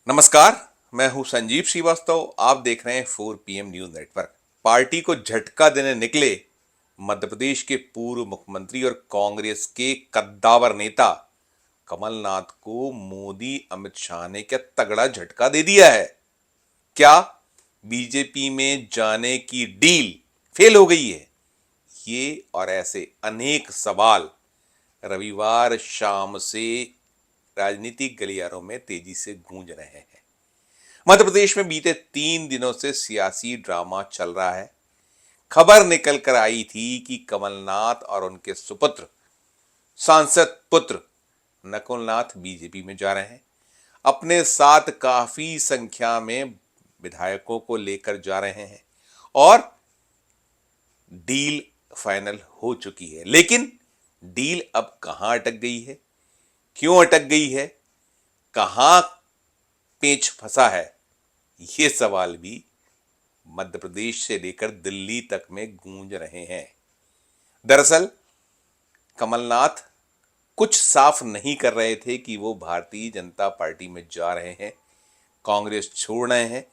नमस्कार। मैं हूं संजीव श्रीवास्तव। आप देख रहे हैं 4 PM न्यूज नेटवर्क। पार्टी को झटका देने निकले मध्य प्रदेश के पूर्व मुख्यमंत्री और कांग्रेस के कद्दावर नेता कमलनाथ को मोदी अमित शाह ने क्या तगड़ा झटका दे दिया है। क्या बीजेपी में जाने की डील फेल हो गई है? ये और ऐसे अनेक सवाल रविवार शाम से राजनीतिक गलियारों में तेजी से गूंज रहे हैं। मध्य प्रदेश में बीते 3 दिनों से सियासी ड्रामा चल रहा है। खबर निकल कर आई थी कि कमलनाथ और उनके सुपुत्र सांसद पुत्र नकुलनाथ बीजेपी में जा रहे हैं। अपने साथ काफी संख्या में विधायकों को लेकर जा रहे हैं और डील फाइनल हो चुकी है। लेकिन डील अब कहां अटक गई है, क्यों अटक गई है, कहां पेच फंसा है, ये सवाल भी मध्य प्रदेश से लेकर दिल्ली तक में गूंज रहे हैं। दरअसल कमलनाथ कुछ साफ नहीं कर रहे थे कि वो भारतीय जनता पार्टी में जा रहे हैं, कांग्रेस छोड़ रहे हैं।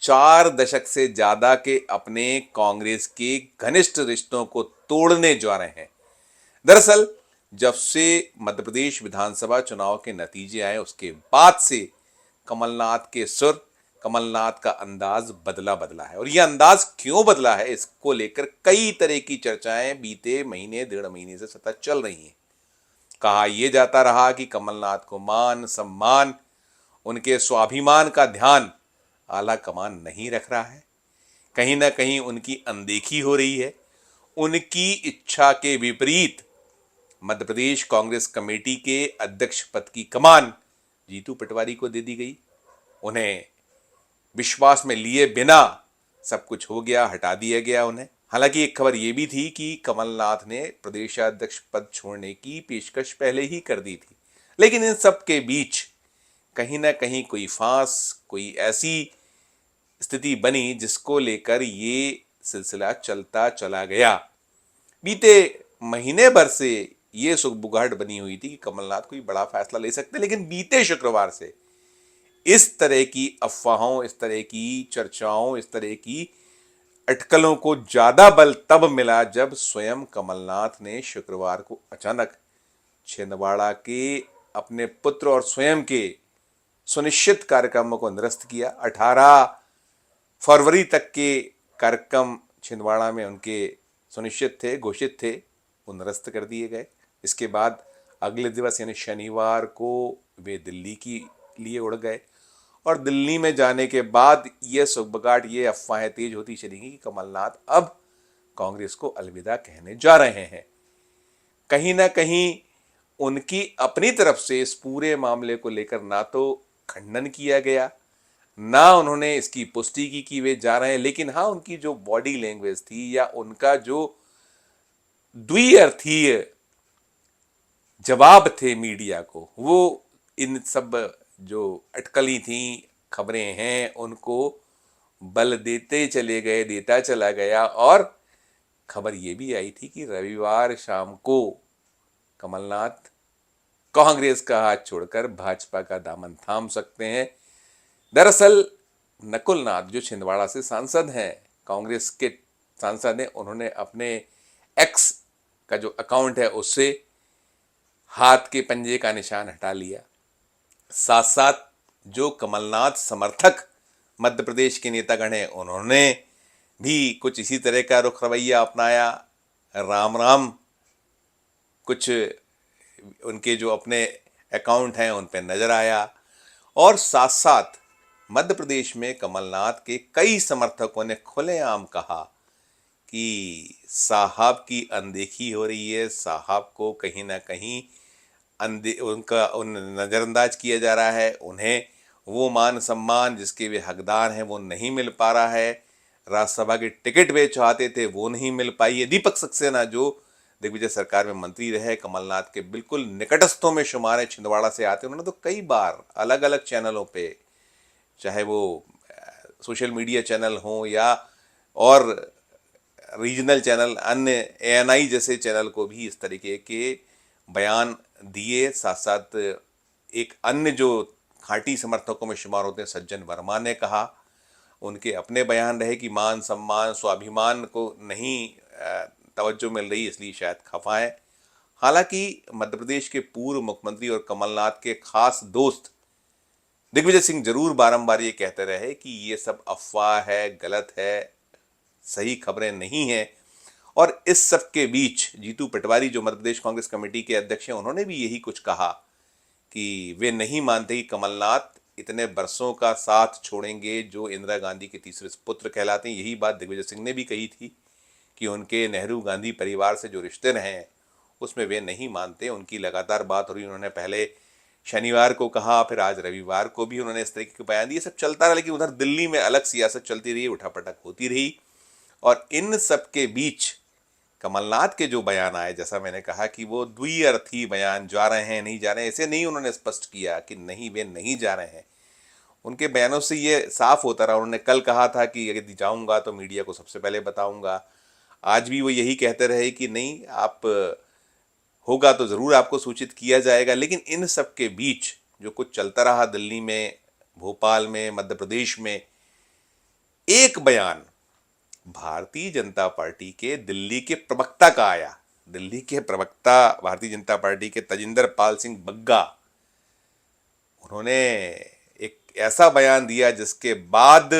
4 दशक से ज्यादा के अपने कांग्रेस के घनिष्ठ रिश्तों को तोड़ने जा रहे हैं। दरअसल जब से मध्य प्रदेश विधानसभा चुनाव के नतीजे आए उसके बाद से कमलनाथ के सुर, कमलनाथ का अंदाज बदला बदला है। और यह अंदाज क्यों बदला है, इसको लेकर कई तरह की चर्चाएं बीते महीने 1.5 महीने से सतत चल रही हैं। कहा यह जाता रहा कि कमलनाथ को मान सम्मान, उनके स्वाभिमान का ध्यान आला कमान नहीं रख रहा है। कहीं ना कहीं उनकी अनदेखी हो रही है। उनकी इच्छा के विपरीत मध्य प्रदेश कांग्रेस कमेटी के अध्यक्ष पद की कमान जीतू पटवारी को दे दी गई। उन्हें विश्वास में लिए बिना सब कुछ हो गया, हटा दिया गया उन्हें। हालांकि एक खबर यह भी थी कि कमलनाथ ने प्रदेशाध्यक्ष पद छोड़ने की पेशकश पहले ही कर दी थी। लेकिन इन सब के बीच कहीं ना कहीं कोई फांस, कोई ऐसी स्थिति बनी जिसको लेकर ये सिलसिला चलता चला गया। बीते महीने भर से ये सुगबुगाहट बनी हुई थी कि कमलनाथ कोई बड़ा फैसला ले सकते, लेकिन बीते शुक्रवार से इस तरह की अफवाहों, इस तरह की चर्चाओं, इस तरह की अटकलों को ज्यादा बल तब मिला जब स्वयं कमलनाथ ने शुक्रवार को अचानक छिंदवाड़ा के अपने पुत्र और स्वयं के सुनिश्चित कार्यक्रमों को निरस्त किया। 18 फरवरी तक के कार्यक्रम छिंदवाड़ा में उनके सुनिश्चित थे, घोषित थे, वो निरस्त कर दिए गए। इसके बाद अगले दिवस यानी शनिवार को वे दिल्ली के लिए उड़ गए और दिल्ली में जाने के बाद ये सुगबुगाहट, ये अफवाहें तेज होती चली कि कमलनाथ अब कांग्रेस को अलविदा कहने जा रहे हैं। कहीं ना कहीं उनकी अपनी तरफ से इस पूरे मामले को लेकर ना तो खंडन किया गया, ना उन्होंने इसकी पुष्टि की कि वे जा रहे हैं। लेकिन हाँ, उनकी जो बॉडी लैंग्वेज थी या उनका जो द्विअर्थीय जवाब थे मीडिया को, वो इन सब जो अटकली थी, खबरें हैं, उनको बल देते चले गए, देता चला गया। और खबर यह भी आई थी कि रविवार शाम को कमलनाथ कांग्रेस का हाथ छोड़कर भाजपा का दामन थाम सकते हैं। दरअसल नकुलनाथ जो छिंदवाड़ा से सांसद हैं, कांग्रेस के सांसद हैं, उन्होंने अपने एक्स का जो अकाउंट है उससे हाथ के पंजे का निशान हटा लिया। साथ साथ जो कमलनाथ समर्थक मध्य प्रदेश के नेतागण हैं, उन्होंने भी कुछ इसी तरह का रुख रवैया अपनाया। राम राम कुछ उनके जो अपने अकाउंट हैं उन पर नजर आया। और साथ साथ मध्य प्रदेश में कमलनाथ के कई समर्थकों ने खुलेआम कहा कि साहब की अनदेखी हो रही है, साहब को कहीं ना कहीं उन नज़रअंदाज किया जा रहा है, उन्हें वो मान सम्मान जिसके वे हकदार हैं वो नहीं मिल पा रहा है। राज्यसभा की टिकट वे चाहते थे वो नहीं मिल पाई है। दीपक सक्सेना जो दिग्विजय सरकार में मंत्री रहे, कमलनाथ के बिल्कुल निकटस्थों में शुमार है, छिंदवाड़ा से आते, उन्होंने तो कई बार अलग अलग चैनलों पे, चाहे वो सोशल मीडिया चैनल हो या और रीजनल चैनल, अन्य ANI जैसे चैनल को भी इस तरीके के बयान दिए। साथ साथ एक अन्य जो खांटी समर्थकों में शुमार होते हैं सज्जन वर्मा ने कहा। उनके अपने बयान रहे कि मान सम्मान स्वाभिमान को नहीं तवज्जो मिल रही, इसलिए शायद खफा है। हालांकि मध्य प्रदेश के पूर्व मुख्यमंत्री और कमलनाथ के खास दोस्त दिग्विजय सिंह जरूर बारंबार ये कहते रहे कि ये सब अफवाह है, गलत है, सही खबरें नहीं हैं। और इस सब के बीच जीतू पटवारी जो मध्य प्रदेश कांग्रेस कमेटी के अध्यक्ष हैं, उन्होंने भी यही कुछ कहा कि वे नहीं मानते कि कमलनाथ इतने बरसों का साथ छोड़ेंगे जो इंदिरा गांधी के तीसरे पुत्र कहलाते हैं। यही बात दिग्विजय सिंह ने भी कही थी कि उनके नेहरू गांधी परिवार से जो रिश्ते रहे हैं उसमें वे नहीं मानते। उनकी लगातार बात हो रही, उन्होंने पहले शनिवार को कहा, फिर आज रविवार को भी उन्होंने इस तरीके के बयान दिए। सब चलता रहा, लेकिन उधर दिल्ली में अलग सियासत चलती रही, उठापटक होती रही। और इन सब के बीच कमलनाथ के जो बयान आए, जैसा मैंने कहा कि वो द्विअर्थी बयान, जा रहे हैं नहीं जा रहे हैं, ऐसे नहीं उन्होंने स्पष्ट किया कि नहीं वे नहीं जा रहे हैं। उनके बयानों से ये साफ होता रहा। उन्होंने कल कहा था कि यदि जाऊंगा तो मीडिया को सबसे पहले बताऊंगा। आज भी वो यही कहते रहे कि नहीं, आप होगा तो ज़रूर आपको सूचित किया जाएगा। लेकिन इन सब के बीच जो कुछ चलता रहा दिल्ली में, भोपाल में, मध्य प्रदेश में, एक बयान भारतीय जनता पार्टी के दिल्ली के प्रवक्ता का आया। दिल्ली के प्रवक्ता भारतीय जनता पार्टी के तजिंदर पाल सिंह बग्गा, उन्होंने एक ऐसा बयान दिया जिसके बाद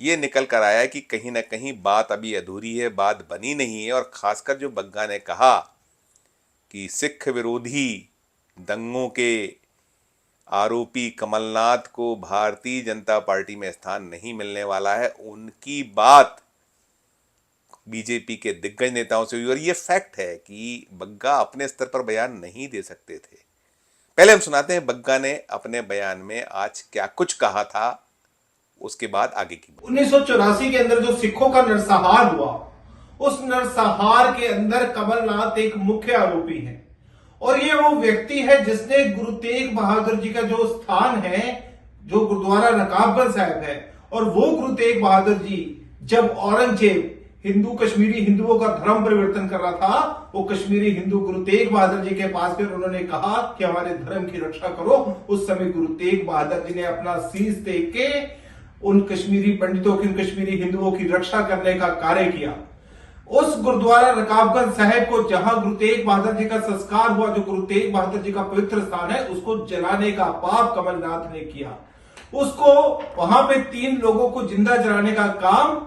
ये निकल कर आया कि कहीं ना कहीं बात अभी अधूरी है, बात बनी नहीं है। और खासकर जो बग्गा ने कहा कि सिख विरोधी दंगों के आरोपी कमलनाथ को भारतीय जनता पार्टी में स्थान नहीं मिलने वाला है, उनकी बात बीजेपी के दिग्गज नेताओं से हुई। और ये फैक्ट है कि बग्गा अपने स्तर पर बयान नहीं दे सकते थे। पहले हम सुनाते हैं बग्गा ने अपने बयान में आज क्या कुछ कहा था, उसके बाद आगे की बात। 1984 के अंदर जो सिखों का नरसंहार हुआ, उस नरसंहार के अंदर कमलनाथ एक मुख्य आरोपी है। और ये वो व्यक्ति है जिसने गुरु तेग बहादुर जी का जो स्थान है, जो गुरुद्वारा रकाबगंज साहिब है, और वो गुरु तेग बहादुर जी जब औरंगजेब हिंदू कश्मीरी हिंदुओं का धर्म परिवर्तन कर रहा था, वो कश्मीरी हिंदू गुरु तेग बहादुर जी के पास फिर उन्होंने कहा कि हमारे धर्म की रक्षा करो। उस समय गुरु तेग बहादुर जी ने अपना शीश देख के उन कश्मीरी पंडितों की, उन कश्मीरी हिंदुओं की रक्षा करने का कार्य किया। उस गुरुद्वारा रकाबगंज साहिब को, जहां गुरु तेग बहादुर जी का संस्कार हुआ, जो गुरु तेग बहादुर जी का पवित्र स्थान है, उसको जलाने का पाप कमलनाथ ने किया। उसको वहां पे 3 लोगों को जिंदा जलाने का काम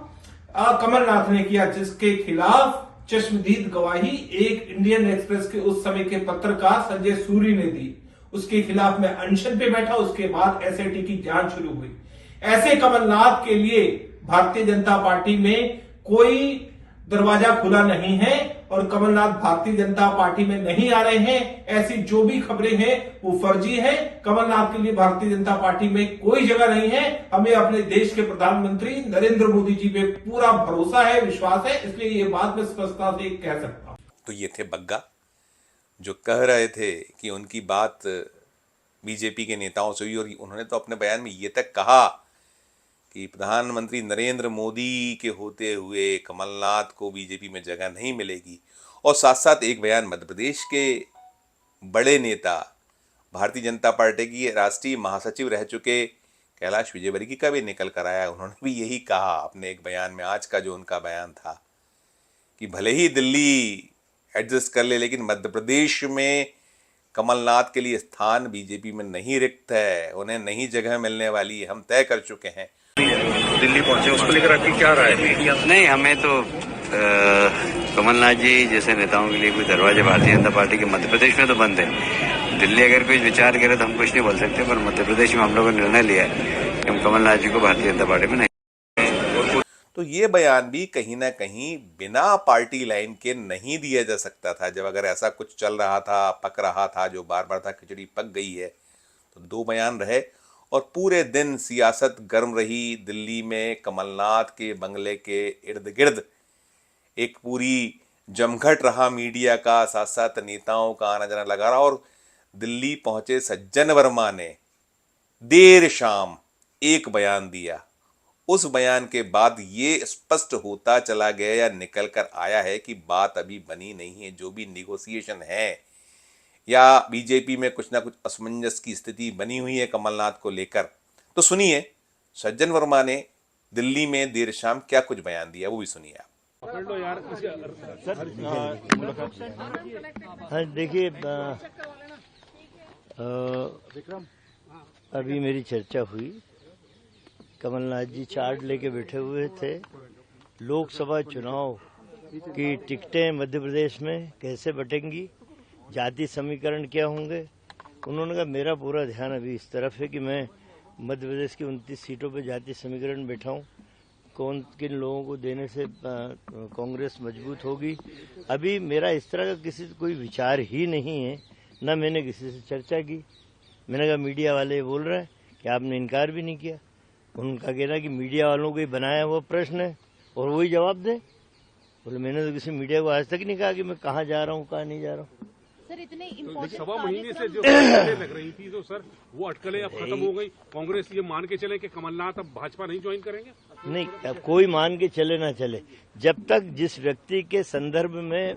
कमलनाथ ने किया, जिसके खिलाफ चश्मदीद गवाही एक इंडियन एक्सप्रेस के उस समय के पत्रकार संजय सूरी ने दी। उसके खिलाफ मैं अनशन पे बैठा। उसके बाद एसआईटी की जांच शुरू हुई। ऐसे कमलनाथ के लिए भारतीय जनता पार्टी में कोई दरवाजा खुला नहीं है और कमलनाथ भारतीय जनता पार्टी में नहीं आ रहे हैं। ऐसी जो भी खबरें हैं वो फर्जी है। कमलनाथ के लिए भारतीय जनता पार्टी में कोई जगह नहीं है। हमें अपने देश के प्रधानमंत्री नरेंद्र मोदी जी पे पूरा भरोसा है, विश्वास है, इसलिए ये बात मैं स्पष्टता से कह सकता हूं। तो ये थे बग्गा जो कह रहे थे कि उनकी बात बीजेपी के नेताओं से हुई। और उन्होंने तो अपने बयान में ये तक कहा कि प्रधानमंत्री नरेंद्र मोदी के होते हुए कमलनाथ को बीजेपी में जगह नहीं मिलेगी। और साथ साथ एक बयान मध्य प्रदेश के बड़े नेता, भारतीय जनता पार्टी की राष्ट्रीय महासचिव रह चुके कैलाश विजयवर्गीय का भी निकल कर आया। उन्होंने भी यही कहा अपने एक बयान में, आज का जो उनका बयान था, कि भले ही दिल्ली एडजस्ट कर ले, लेकिन मध्य प्रदेश में कमलनाथ के लिए स्थान बीजेपी में नहीं रिक्त है, उन्हें नहीं जगह मिलने वाली, हम तय कर चुके हैं। दिल्ली पहुंचे, उसको लेकर आपकी क्या राय है? नहीं, हमें तो कमलनाथ जी जैसे नेताओं के लिए कोई दरवाजे भारतीय जनता पार्टी के मध्य प्रदेश में तो बंद है। दिल्ली अगर कुछ विचार करे तो हम कुछ नहीं बोल सकते, पर मध्य प्रदेश में हम लोगों ने निर्णय लिया है कि हम कमलनाथ जी को भारतीय जनता पार्टी में नहीं। तो ये बयान भी कहीं ना कहीं बिना पार्टी लाइन के नहीं दिया जा सकता था। जब अगर ऐसा कुछ चल रहा था, पक रहा था, जो बार बार था खिचड़ी पक गई है, तो 2 बयान रहे। और पूरे दिन सियासत गर्म रही दिल्ली में। कमलनाथ के बंगले के इर्द गिर्द एक पूरी जमघट रहा मीडिया का, साथ साथ नेताओं का आना जाना लगा रहा। और दिल्ली पहुंचे सज्जन वर्मा ने देर शाम एक बयान दिया। उस बयान के बाद ये स्पष्ट होता चला गया या निकल कर आया है कि बात अभी बनी नहीं है। जो भी निगोसिएशन है, या बीजेपी में कुछ ना कुछ असमंजस की स्थिति बनी हुई है कमलनाथ को लेकर। तो सुनिए सज्जन वर्मा ने दिल्ली में देर शाम क्या कुछ बयान दिया, वो भी सुनिए आप। हाँ देखिए, अभी मेरी चर्चा हुई। कमलनाथ जी चार्ट लेके बैठे हुए थे। लोकसभा चुनाव की टिकटें मध्य प्रदेश में कैसे बटेंगी, जाति समीकरण क्या होंगे। उन्होंने कहा मेरा पूरा ध्यान अभी इस तरफ है कि मैं मध्य प्रदेश की 29 सीटों पर जाति समीकरण बैठाऊं, कौन किन लोगों को देने से कांग्रेस मजबूत होगी। अभी मेरा इस तरह का किसी कोई विचार ही नहीं है, न मैंने किसी से चर्चा की। मैंने कहा मीडिया वाले बोल रहे हैं कि आपने इनकार भी नहीं किया। उनका कहना कि मीडिया वालों को ही बनाया हुआ प्रश्न है और वही जवाब दें। बोले मैंने तो किसी मीडिया को आज तक नहीं कहा कि मैं कहाँ जा रहा हूँ कहाँ नहीं जा रहा हूँ। सर इतने तो सवा महीने से जो अटकलें लग रही थी, तो सर वो अटकलें अब खत्म हो गई। कांग्रेस ये मान के चले कि कमलनाथ अब भाजपा नहीं ज्वाइन करेंगे? नहीं, अब कोई मान के चले ना चले, जब तक जिस व्यक्ति के संदर्भ में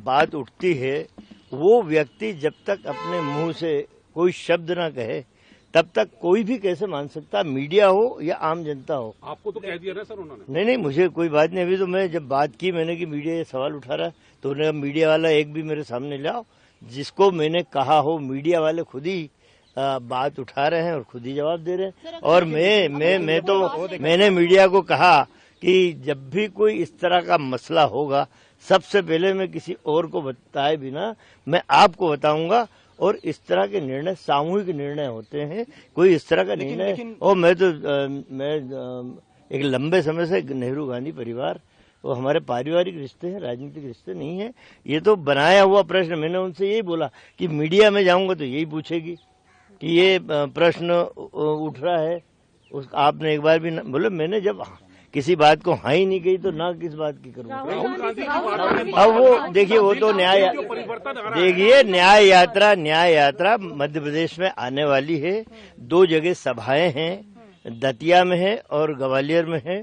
बात उठती है वो व्यक्ति जब तक अपने मुंह से कोई शब्द ना कहे तब तक कोई भी कैसे मान सकता, मीडिया हो या आम जनता हो। आपको तो कह दिया ना सर उन्होंने? नहीं, मुझे कोई बात नहीं। अभी तो मैं जब बात की मैंने कि मीडिया ये सवाल उठा रहा है तो उन्होंने मीडिया वाला एक भी मेरे सामने लाओ। जिसको मैंने कहा हो मीडिया वाले खुद ही बात उठा रहे हैं और खुद ही जवाब दे रहे हैं। और मैंने मीडिया को कहा कि जब भी कोई इस तरह का मसला होगा सबसे पहले मैं किसी और को बताए बिना मैं आपको बताऊंगा। और इस तरह के निर्णय सामूहिक निर्णय होते हैं, कोई इस तरह का निर्णय। और मैं एक लंबे समय से नेहरू गांधी परिवार, वो हमारे पारिवारिक रिश्ते हैं, राजनीतिक रिश्ते नहीं है। ये तो बनाया हुआ प्रश्न। मैंने उनसे यही बोला कि मीडिया में जाऊंगा तो यही पूछेगी कि ये प्रश्न उठ रहा है। आपने एक बार भी बोले, मैंने जब किसी बात को हाँ ही नहीं कही तो ना किस बात की करूँगा। अब वो देखिए, वो तो न्याय यात्रा मध्य प्रदेश में आने वाली है। 2 जगह सभाएं हैं, दतिया में है और ग्वालियर में है।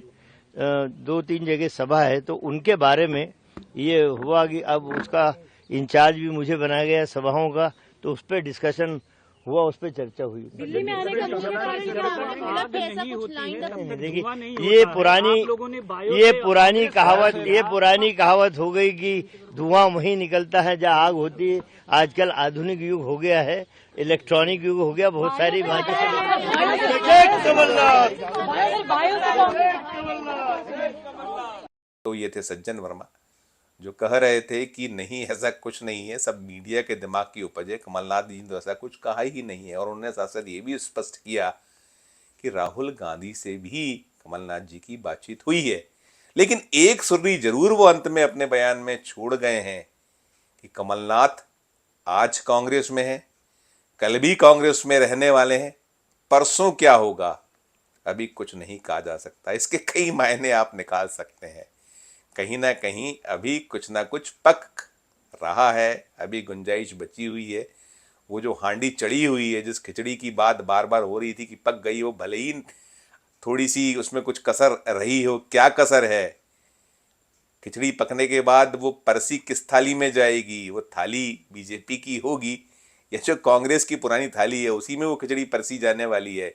2-3 जगह सभा है। तो उनके बारे में ये हुआ कि अब उसका इंचार्ज भी मुझे बनाया गया सभाओं का, तो उस पर डिस्कशन हुआ, उस पर चर्चा हुई। दिल्ली में आने का मुख्य कारण क्या ऐसा कुछ लाइन देखिए, ये पुरानी कहावत हो गई कि धुआं वहीं निकलता है जहाँ आग होती है। आजकल आधुनिक युग हो गया है, इलेक्ट्रॉनिक युग हो गया, बहुत सारी बातें। तो ये थे सज्जन वर्मा जो कह रहे थे कि नहीं ऐसा कुछ नहीं है, सब मीडिया के दिमाग की उपज है। कमलनाथ जी ने तो ऐसा कुछ कहा ही नहीं है। और उन्होंने साथ साथ ये भी स्पष्ट किया कि राहुल गांधी से भी कमलनाथ जी की बातचीत हुई है। लेकिन एक सुर्री जरूर वो अंत में अपने बयान में छोड़ गए हैं कि कमलनाथ आज कांग्रेस में है, कल भी कांग्रेस में रहने वाले हैं, परसों क्या होगा अभी कुछ नहीं कहा जा सकता। इसके कई मायने आप निकाल सकते हैं। कहीं ना कहीं अभी कुछ ना कुछ पक रहा है, अभी गुंजाइश बची हुई है। वो जो हांडी चढ़ी हुई है, जिस खिचड़ी की बात बार बार हो रही थी कि पक गई, वो भले ही थोड़ी सी उसमें कुछ कसर रही हो, क्या कसर है? खिचड़ी पकने के बाद वो परसी किस थाली में जाएगी? वो थाली बीजेपी की होगी या जो कांग्रेस की पुरानी थाली है उसी में वो खिचड़ी परसी जाने वाली है?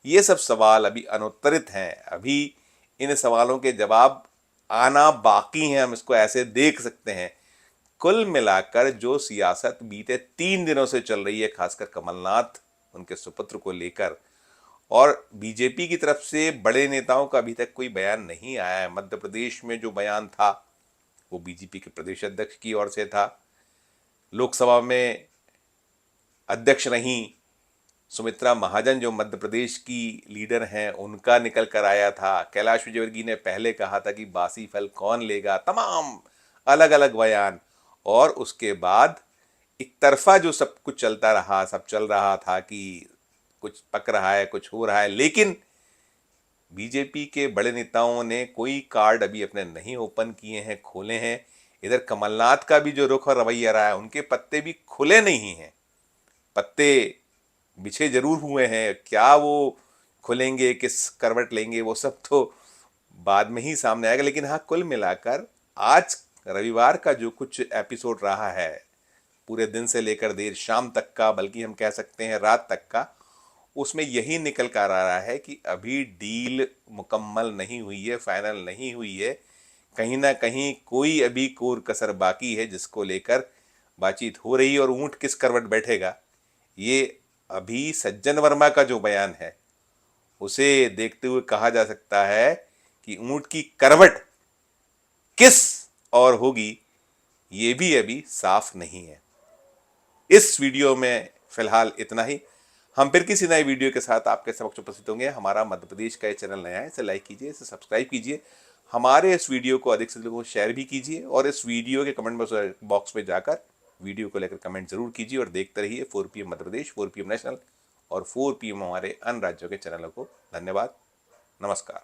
ये सब सवाल अभी अनुत्तरित हैं। अभी इन सवालों के जवाब आना बाकी है, हम इसको ऐसे देख सकते हैं। कुल मिलाकर जो सियासत बीते 3 दिनों से चल रही है, खासकर कमलनाथ उनके सुपुत्र को लेकर, और बीजेपी की तरफ से बड़े नेताओं का अभी तक कोई बयान नहीं आया है। मध्य प्रदेश में जो बयान था वो बीजेपी के प्रदेश अध्यक्ष की ओर से था। लोकसभा में अध्यक्ष रहीं सुमित्रा महाजन जो मध्य प्रदेश की लीडर हैं, उनका निकल कर आया था। कैलाश विजयवर्गीय ने पहले कहा था कि बासी फल कौन लेगा, तमाम अलग अलग बयान। और उसके बाद एक तरफा जो सब कुछ चलता रहा, सब चल रहा था कि कुछ पक रहा है, कुछ हो रहा है। लेकिन बीजेपी के बड़े नेताओं ने कोई कार्ड अभी अपने नहीं ओपन किए हैं, खोले हैं। इधर कमलनाथ का भी जो रुख और रवैया रहा है, उनके पत्ते भी खुले नहीं हैं। पत्ते बिछे जरूर हुए हैं, क्या वो खुलेंगे, किस करवट लेंगे, वो सब तो बाद में ही सामने आएगा। लेकिन हाँ, कुल मिलाकर आज रविवार का जो कुछ एपिसोड रहा है पूरे दिन से लेकर देर शाम तक का, बल्कि हम कह सकते हैं रात तक का, उसमें यही निकल कर आ रहा है कि अभी डील मुकम्मल नहीं हुई है, फाइनल नहीं हुई है। कहीं ना कहीं कोई अभी कोर कसर बाकी है जिसको लेकर बातचीत हो रही है। और ऊंट किस करवट बैठेगा, ये अभी सज्जन वर्मा का जो बयान है उसे देखते हुए कहा जा सकता है कि ऊंट की करवट किस और होगी ये भी अभी साफ नहीं है। इस वीडियो में फिलहाल इतना ही। हम फिर किसी नए वीडियो के साथ आपके समक्ष उपस्थित होंगे। हमारा मध्य प्रदेश का ये चैनल नया है, इसे लाइक कीजिए, इसे सब्सक्राइब कीजिए, हमारे इस वीडियो को अधिक से अधिक लोगों को शेयर भी कीजिए और इस वीडियो के कमेंट बॉक्स में जाकर वीडियो को लेकर कमेंट जरूर कीजिए और देखते रहिए 4PM Madhya Pradesh, 4PM national और 4PM हमारे अन्य राज्यों के चैनलों को। धन्यवाद, नमस्कार।